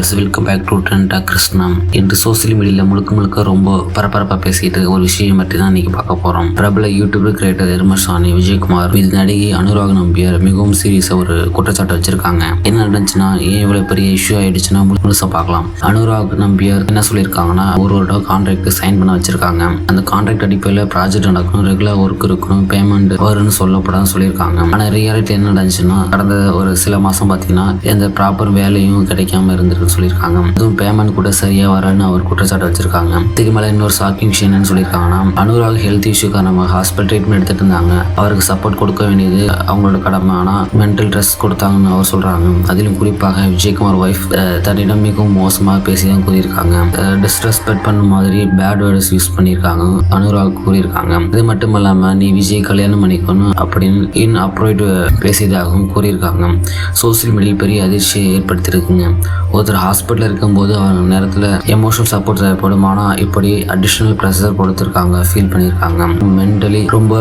Viewers, welcome back to ட்ரெண்டா கிருஷ்ணா. இன்று social மீடியாவில் முழுக்க ரொம்ப பரபரப்பாக பேசிட்டு இருக்க ஒரு விஷயம் பற்றி தான் இன்னைக்கு பார்க்க போகிறோம். பிரபல யூடியூபர் கிரியேட்டர் தர்மசாணி விஜயகுமார் இது நடிகை அனுராக் நம்பியார் மிகவும் சீரியஸாக ஒரு குற்றச்சாட்டு வச்சிருக்காங்க. என்ன நடந்துச்சுன்னா, ஏன் இவ்வளவு பெரிய இஷ்யூ ஆயிடுச்சுன்னா முழுசா பார்க்கலாம். அனுராக் நம்பியார் என்ன சொல்லியிருக்காங்கன்னா, ஒரு வருடம் கான்ட்ராக்ட் சைன் பண்ண வச்சிருக்காங்க. அந்த கான்ட்ராக்ட் அடிப்படையில் ப்ராஜெக்ட் நடக்கணும், ரெகுலர் ஒர்க் இருக்கணும், பேமெண்ட் வரும்னு சொல்லப்படாதுன்னு சொல்லியிருக்காங்க. ஆனால் ரியாலிட்டி என்ன நடந்துச்சுன்னா, கடந்த ஒரு சில மாசம் பார்த்தீங்கன்னா எந்த ப்ராப்பர் வேலையும் கிடைக்காம இருந்திருக்கு சொல்லியிருக்காங்க. அதுவும் பேமெண்ட் கூட சரியா வரன்னு அவர் குற்றச்சாட்டு வச்சிருக்காங்க. இதுக்கு மேல இன்னொரு ஷாக்கிங் விஷயம் என்னன்னு சொல்லியிருக்காங்கன்னா, அனுராக் ஹெல்த் இஷ்யூ காரணமாக ஹாஸ்பிட்டல் ட்ரீட்மெண்ட் எடுத்துட்டு இருந்தாங்க. அவருக்கு சப்போர்ட் கொடுக்க வேண்டியது அவங்களோட கடமை, ஆனா மென்டல் ஸ்ட்ரெஸ் கொடுத்தாங்கன்னு அவர் சொல்றாங்க. அதிலும் குறிப்பாக விஜயகுமார் ஒய்ஃப் தன்னிடம் மிகவும் மோசமாக பேசிதான் கூறியிருக்காங்க. டிஸ்ரெஸ்பெக்ட் பண்ண மாதிரி பேட் வேர்ட்ஸ் யூஸ் பண்ணியிருக்காங்க அனுராக் கூறியிருக்காங்க. இது மட்டும் இல்லாம நீ விஜய் கல்யாணம் பண்ணிக்கணும் அப்படின்னு இன்அப்ரோய்ட் பேசியதாகவும் கூறியிருக்காங்க. சோசியல் மீடியாவில் பெரிய அதிர்ச்சியை ஏற்படுத்தியிருக்குங்க. ஒருத்தர் ஹாஸ்பிட்டலில் இருக்கும்போது அவங்க நேரத்தில் எமோஷனல் சப்போர்ட் தேவைப்படும், ஆனால் இப்படி அடிஷ்னல் ப்ரெஷர் கொடுத்துருக்காங்க, ஃபீல் பண்ணியிருக்காங்க. மென்டலி ரொம்ப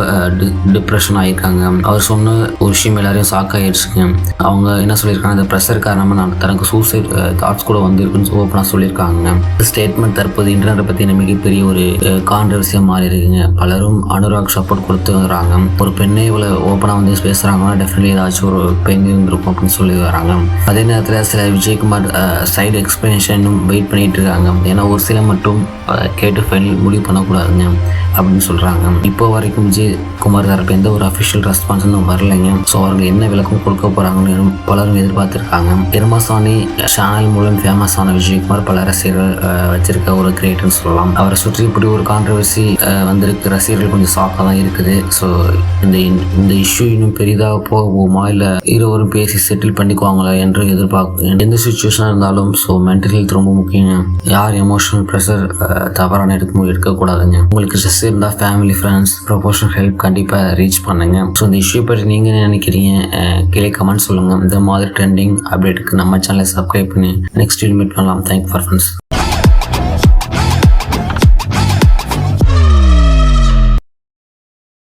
டிப்ரெஷன் ஆகியிருக்காங்க. அவர் சொன்ன ஒரு விஷயம் எல்லாரையும் ஷாக் ஆகிடுச்சுங்க. அவங்க என்ன சொல்லியிருக்காங்க, அந்த ப்ரெஷர் காரணமாக நான் தனக்கு சூசைட் தாட்ஸ் கூட வந்திருக்குன்னு ஓப்பனாக சொல்லியிருக்காங்க. ஸ்டேட்மெண்ட் தற்போது இன்டர்நெட்டை பற்றி மிகப்பெரிய ஒரு கான்ட்ரவர்சியாக மாறி இருக்குங்க. பலரும் அனுராக் சப்போர்ட் கொடுத்து வராங்க. ஒரு பெண்ணை இவ்வளோ ஓப்பனாக வந்து பேசுகிறாங்கன்னா டெஃபினெட்லி ஏதாச்சும் ஒரு பெண் இருந்திருக்கும் அப்படின்னு சொல்லி வராங்க. அதே நேரத்தில் சில விஜயகுமார் சைடு எக்ஸ்பிளனேஷனும் வெயிட் பண்ணிட்டு இருக்காங்க. ஏன்னா ஒரு சில மட்டும் கேட்டு ஃபைனல் முடிவு பண்ணக்கூடாதுங்க அப்படின்னு சொல்கிறாங்க. இப்போ வரைக்கும் விஜயகுமார் தரப்பு எந்த ஒரு அஃபிஷியல் ரெஸ்பான்ஸும் வரலைங்க. ஸோ அவர்கள் என்ன விளக்கம் கொடுக்க போகிறாங்கன்னு பலரும் எதிர்பார்த்துருக்காங்க. தர்மசாணி சேனல் மூலம் ஃபேமஸ் ஆன விஜயகுமார் பல ரசிகர்கள் வச்சிருக்க ஒரு கிரியேட்டர்னு சொல்லலாம். அவரை சுற்றி இப்படி ஒரு கான்ட்ரவர்சி வந்திருக்கு. ரசிகர்கள் கொஞ்சம் ஷாக்காக தான் இருக்குது. ஸோ இந்த இஷ்யூ இன்னும் பெரிதாக போகுமா, இல்லை இருவரும் பேசி செட்டில் பண்ணிக்குவாங்களா என்று எதிர்பார்க்க எந்த சுச்சுவேஷனாக இருந்தாலும். ஸோ மென்டல் ஹெல்த் ரொம்ப முக்கியங்க. யார் எமோஷனல் ப்ரெஷர் தவறான எடுக்கக்கூடாதுங்க. உங்களுக்கு ஸ்ட்ரெஸ் இருந்தால் ஃபேமிலி, ஃப்ரெண்ட்ஸ், ப்ரொஃபஷனல் ஹெல்ப் கண்டிப்பாக ரீச் பண்ணுங்க. ஸோ இந்த இஷ்யூ பற்றி நீங்கள் என்ன நினைக்கிறீங்க கீழே கமெண்ட் சொல்லுங்கள். இந்த மாதிரி ட்ரெண்டிங் அப்டேட்டுக்கு நம்ம சேனலை சப்ஸ்கிரைப் பண்ணி நெக்ஸ்ட் மீட் பண்ணலாம். Thank you for friends.